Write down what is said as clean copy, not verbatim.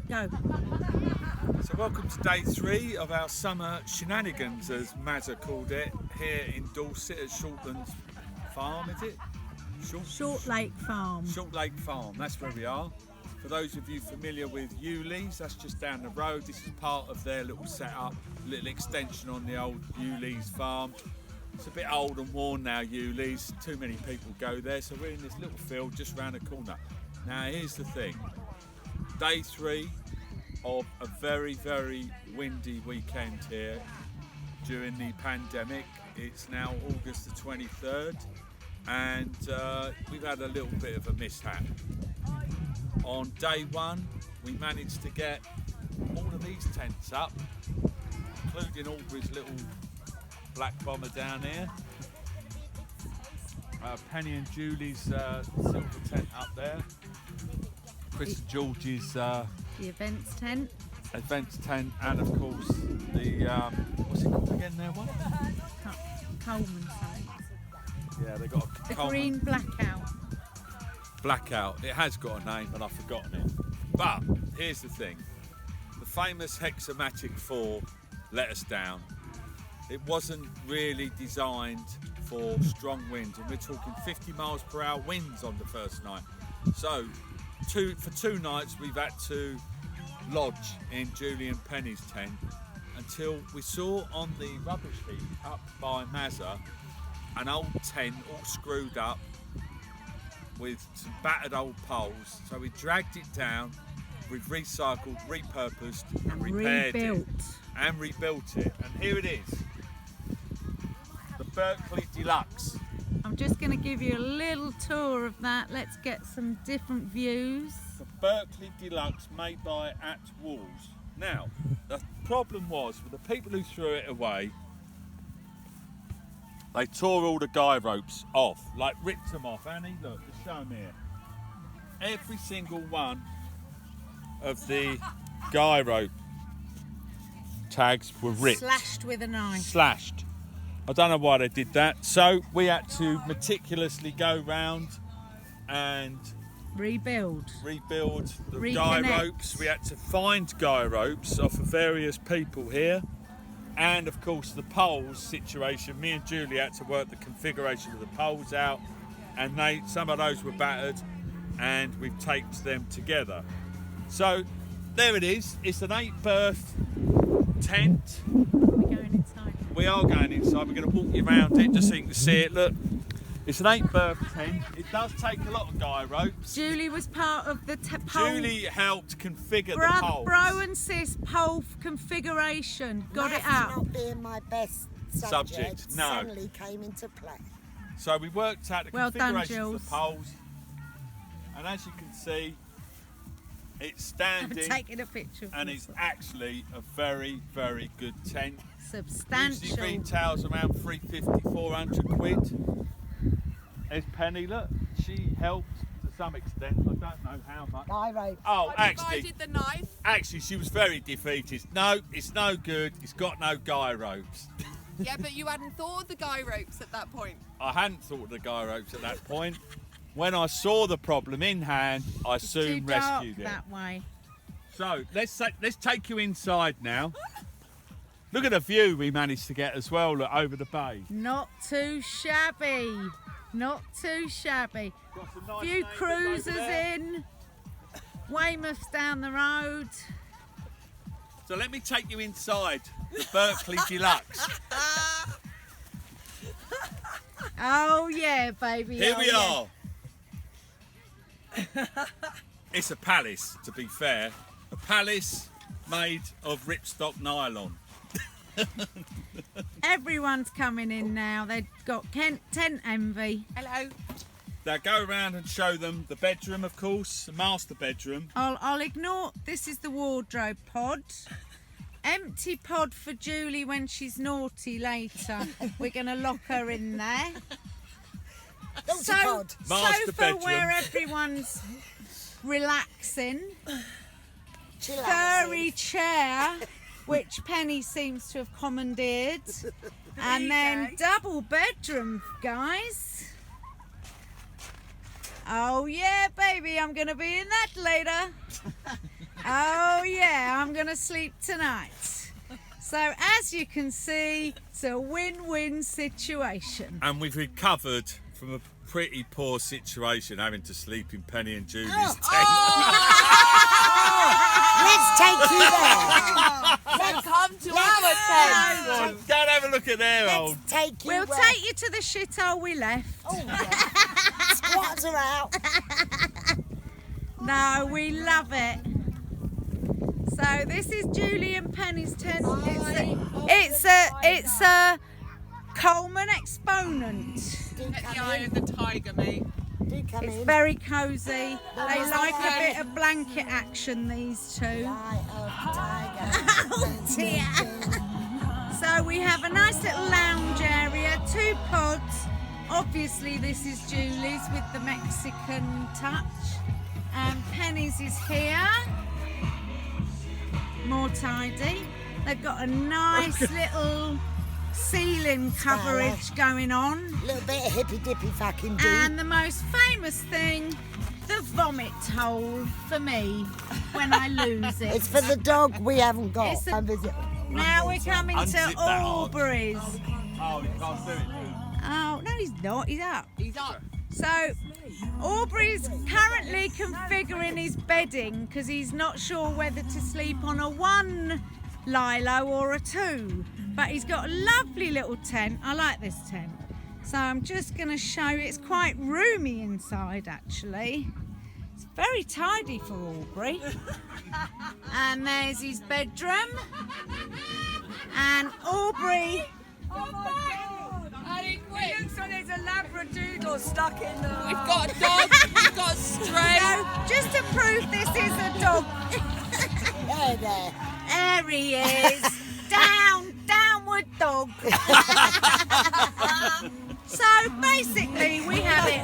go. So welcome to day 3 of our summer shenanigans, as Mazza called it, here in Dorset at Shortlake Farm, is it? Shortlake Farm. Shortlake Farm, that's where we are. For those of you familiar with Eweleys, that's just down the road. This is part of their little setup, little extension on the old Eweleys farm. It's a bit old and worn now, Eweleys. Too many people go there, so we're in this little field just round the corner. Now here's the thing. Day 3 of a very, very windy weekend here during the pandemic. It's now August the 23rd, and we've had a little bit of a mishap. On day 1, we managed to get all of these tents up, including Aubrey's little black bomber down here. Penny and Julie's silver tent up there. Chris and George's The events tent. And of course the what's it called again now? What? Coleman something. Yeah, they got a The Coleman green blackout. blackout. It has got a name, but I've forgotten it. But here's the thing: the famous Hexamatic 4 let us down. It wasn't really designed for strong winds, and we're talking 50 miles per hour winds on the first night. So for 2 nights we've had to lodge in Julie and Penny's tent until we saw on the rubbish heap up by Mazza an old tent all screwed up with some battered old poles. So we dragged it down, we've recycled, repurposed and repaired it and rebuilt it, and here it is, the Berkley Deluxe. I'm just going to give you a little tour of that. Let's get some different views. The Berkley Deluxe, made by At Walls. Now, the problem was with the people who threw it away, they tore all the guy ropes off, like ripped them off. Annie, look, just show them here. Every single one of the guy rope tags were ripped. Slashed with a knife. Slashed. I don't know why they did that. So we had to meticulously go round and rebuild the guy ropes. We had to find guy ropes off of various people here, and of course the poles situation. Me and Julie had to work the configuration of the poles out, and some of those were battered, and we've taped them together. So there it is. It's an 8-berth tent. We're going inside. We are going inside. We're going to walk you around it just so you can see it. Look. It's an 8-berth tent. It does take a lot of guy ropes. Julie was part of the pole. Julie helped configure the poles. Bro and sis pole configuration. Got it out. Not being my best subject No. suddenly came into play. So we worked out the Well done, configuration of Jules. the poles, and as you can see, it's I'm standing taking a picture of and this. it's actually a very, very good tent. Substantial. Usually retails around 350, 400 quid. There's Penny, look, she helped to some extent. I don't know how much. Guy rope. Oh, I actually, divided the knife. Actually, she was very defeated. No, it's no good. It's got no guy ropes. Yeah, but you hadn't thought of the guy ropes at that point. I hadn't thought of the guy ropes at that point. When I saw the problem in hand, I It's soon too dark rescued it. that way. So let's take you inside now. Look at the view we managed to get as well. Look over the bay. Not too shabby. Not too shabby. Got some nice Few neighbours cruisers over there. in. Weymouth's down the road. So let me take you inside the Berkley Deluxe. Oh yeah, baby. Here oh, we yeah. are. It's a palace, to be fair. A palace made of Ripstock nylon. Everyone's coming in now. They've got tent envy. Hello. Now go around and show them the bedroom, of course, the master bedroom. I'll ignore. This is the wardrobe pod. Empty pod for Julie when she's naughty later. We're going to lock her in there. Pod. Master Sofa bedroom. where everyone's relaxing. Chill out. Furry chair, which Penny seems to have commandeered. And then double bedroom, guys. Oh yeah, baby, I'm going to be in that later. Oh yeah, I'm gonna sleep tonight. So as you can see, it's a win-win situation. And we've recovered from a pretty poor situation, having to sleep in Penny and Julie's tent. Let's take you there. Then come to our tent. Go on, go and have a look at their old. Let's take you We'll where- take you to the shithole we left. Oh, yeah. Squatters are out. No, we love it. So this is Julie and Penny's tent. It's a Coleman Exponent. Do Get the come eye in. of the tiger, mate. Do come It's in. very cosy. They like a bit of blanket action, these two. Eye of tiger. Oh dear. So we have a nice little lounge area, 2 pods. Obviously this is Julie's with the Mexican touch. And Penny's is here. More tidy. They've got a nice little ceiling coverage going on. A little bit of hippy dippy fucking do. And the most famous thing, the vomit hole for me when I lose it. It's for the dog we haven't got. It's a- Come visit. Now we're coming Unzip to that hard. Aubrey's. Oh, you can't do it. Oh, no, he's not. He's up. He's up. So, Aubrey's currently configuring his bedding because he's not sure whether to sleep on a 1 lilo or a 2. But he's got a lovely little tent. I like this tent. So I'm just going to show you. It's quite roomy inside, actually. It's very tidy for Aubrey. And there's his bedroom. And Aubrey... So there's a labradoodle stuck in the... we've got a dog, we've got a stray. So, just to prove this is a dog. There. There he is. Downward dog. So basically we have it